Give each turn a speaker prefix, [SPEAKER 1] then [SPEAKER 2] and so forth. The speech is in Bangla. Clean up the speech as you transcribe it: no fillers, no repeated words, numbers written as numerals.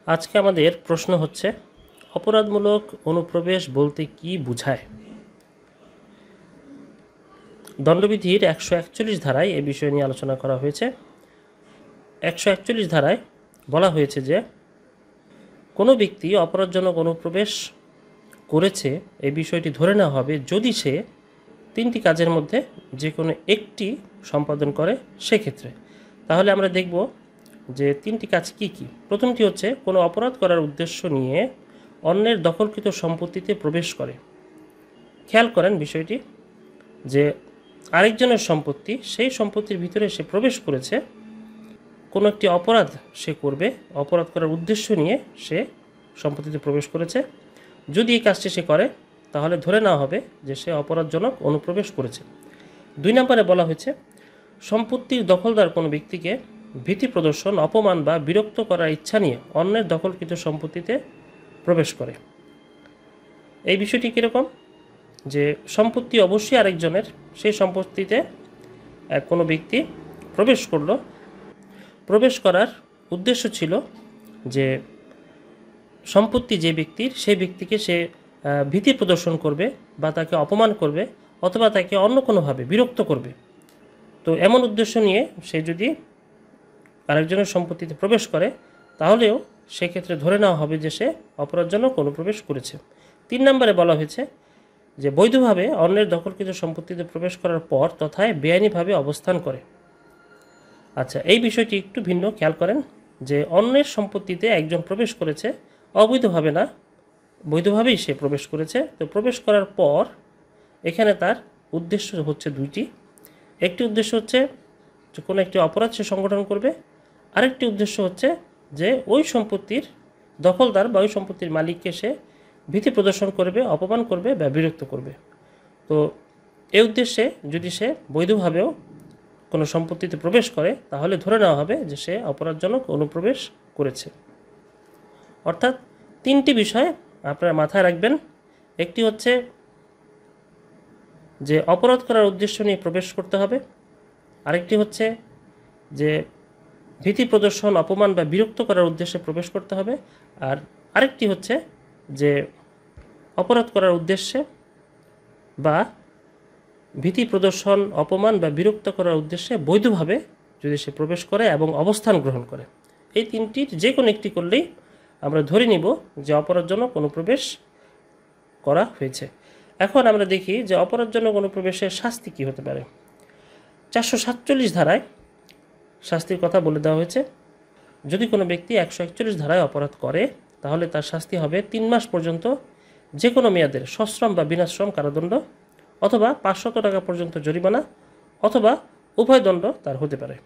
[SPEAKER 1] আজকে আমাদের প্রশ্ন হচ্ছে অপরাধমূলক অনুপ্রবেশ বলতে কি বোঝায়। দণ্ডবিধির 141 ধারায় এ বিষয় নিয়ে আলোচনা করা হয়েছে। 141 ধারায় বলা হয়েছে যে কোনো ব্যক্তি অপরাধজনক অনুপ্রবেশ করেছে এই বিষয়টি ধরে নেওয়া হবে যদি সে 3টি কাজের মধ্যে যে কোনো একটি সম্পাদন করে সেক্ষেত্রে। তাহলে আমরা দেখব যে 3টি কাজ কি কি। প্রথমটি হচ্ছে কোনো অপরাধ করার উদ্দেশ্য নিয়ে অন্যের দখলকৃত সম্পত্তিতে প্রবেশ করে। খেয়াল করেন বিষয়টি যে আরেকজনের সম্পত্তি, সেই সম্পত্তির ভিতরে সে প্রবেশ করেছে, কোনো একটি অপরাধ সে করবে, অপরাধ করার উদ্দেশ্য নিয়ে সে সম্পত্তিতে প্রবেশ করেছে। যদি এই কাজটি সে করে তাহলে ধরে নেওয়া হবে যে সে অপরাধজনক অনুপ্রবেশ করেছে। 2 নম্বরে বলা হয়েছে সম্পত্তির দখলদার কোনো ব্যক্তিকে ভীতি প্রদর্শন, অপমান বা বিরক্ত করার ইচ্ছা নিয়ে অন্যের দখলকৃত সম্পত্তিতে প্রবেশ করে। এই বিষয়টি কীরকম যে সম্পত্তি অবশ্যই আরেকজনের, সেই সম্পত্তিতে কোনো ব্যক্তি প্রবেশ করলো, প্রবেশ করার উদ্দেশ্য ছিল যে সম্পত্তি যে ব্যক্তির, সেই ব্যক্তিকে সে ভীতি প্রদর্শন করবে বা তাকে অপমান করবে অথবা তাকে অন্য কোনোভাবে বিরক্ত করবে। তো এমন উদ্দেশ্য নিয়ে সে যদি আরেকজনের সম্পত্তিতে প্রবেশ করে তাহলেও সেক্ষেত্রে ধরে নেওয়া হবে যে সে অপরাধজনক অনুপ্রবেশ করেছে। 3 নম্বরে বলা হয়েছে যে বৈধভাবে অন্যের দখলকৃত সম্পত্তিতে প্রবেশ করার পর তথায় বেআইনিভাবে অবস্থান করে। আচ্ছা, এই বিষয়টি একটু ভিন্ন, খেয়াল করেন যে অন্যের সম্পত্তিতে একজন প্রবেশ করেছে অবৈধভাবে না, বৈধভাবেই সে প্রবেশ করেছে। তো প্রবেশ করার পর এখানে তার উদ্দেশ্য হচ্ছে 2টি। একটি উদ্দেশ্য হচ্ছে যে কোনো একটি অপরাধ সে সংগঠন করবে, আরেকটি উদ্দেশ্য হচ্ছে যে ওই সম্পত্তির দখলদার বা ওই সম্পত্তির মালিককে সে ভীতি প্রদর্শন করবে, অপমান করবে বা বিরক্ত করবে। তো এই উদ্দেশ্যে যদি সে বৈধভাবেও কোনো সম্পত্তিতে প্রবেশ করে তাহলে ধরে নেওয়া হবে যে সে অপরাধজনক অনুপ্রবেশ করেছে। অর্থাৎ 3টি বিষয় আপনারা মাথায় রাখবেন। একটি হচ্ছে যে অপরাধ করার উদ্দেশ্য নিয়ে প্রবেশ করতে হবে, আরেকটি হচ্ছে যে ভীতি প্রদর্শন, অপমান বা বিরক্ত করার উদ্দেশ্যে প্রবেশ করতে হবে, আর আরেকটি হচ্ছে যে অপরাধ করার উদ্দেশ্যে বা ভীতি প্রদর্শন, অপমান বা বিরক্ত করার উদ্দেশ্যে বৈধভাবে যদি সে প্রবেশ করে এবং অবস্থান গ্রহণ করে। এই 3টির যে কোনো একটি করলেই আমরা ধরে নিব যে অপরাধজনক অনুপ্রবেশ করা হয়েছে। এখন আমরা দেখি যে অপরাধজনক অনুপ্রবেশের শাস্তি কী হতে পারে। 447 ধারায় শাস্তির কথা বলে দেওয়া হয়েছে। যদি কোনো ব্যক্তি 141 ধারায় অপরাধ করে তাহলে তার শাস্তি হবে 3 মাস পর্যন্ত যে কোনো মেয়াদের সশ্রম বা বিনাশ্রম কারাদণ্ড অথবা 500 টাকা পর্যন্ত জরিমানা অথবা উভয় দণ্ড তার হতে পারে।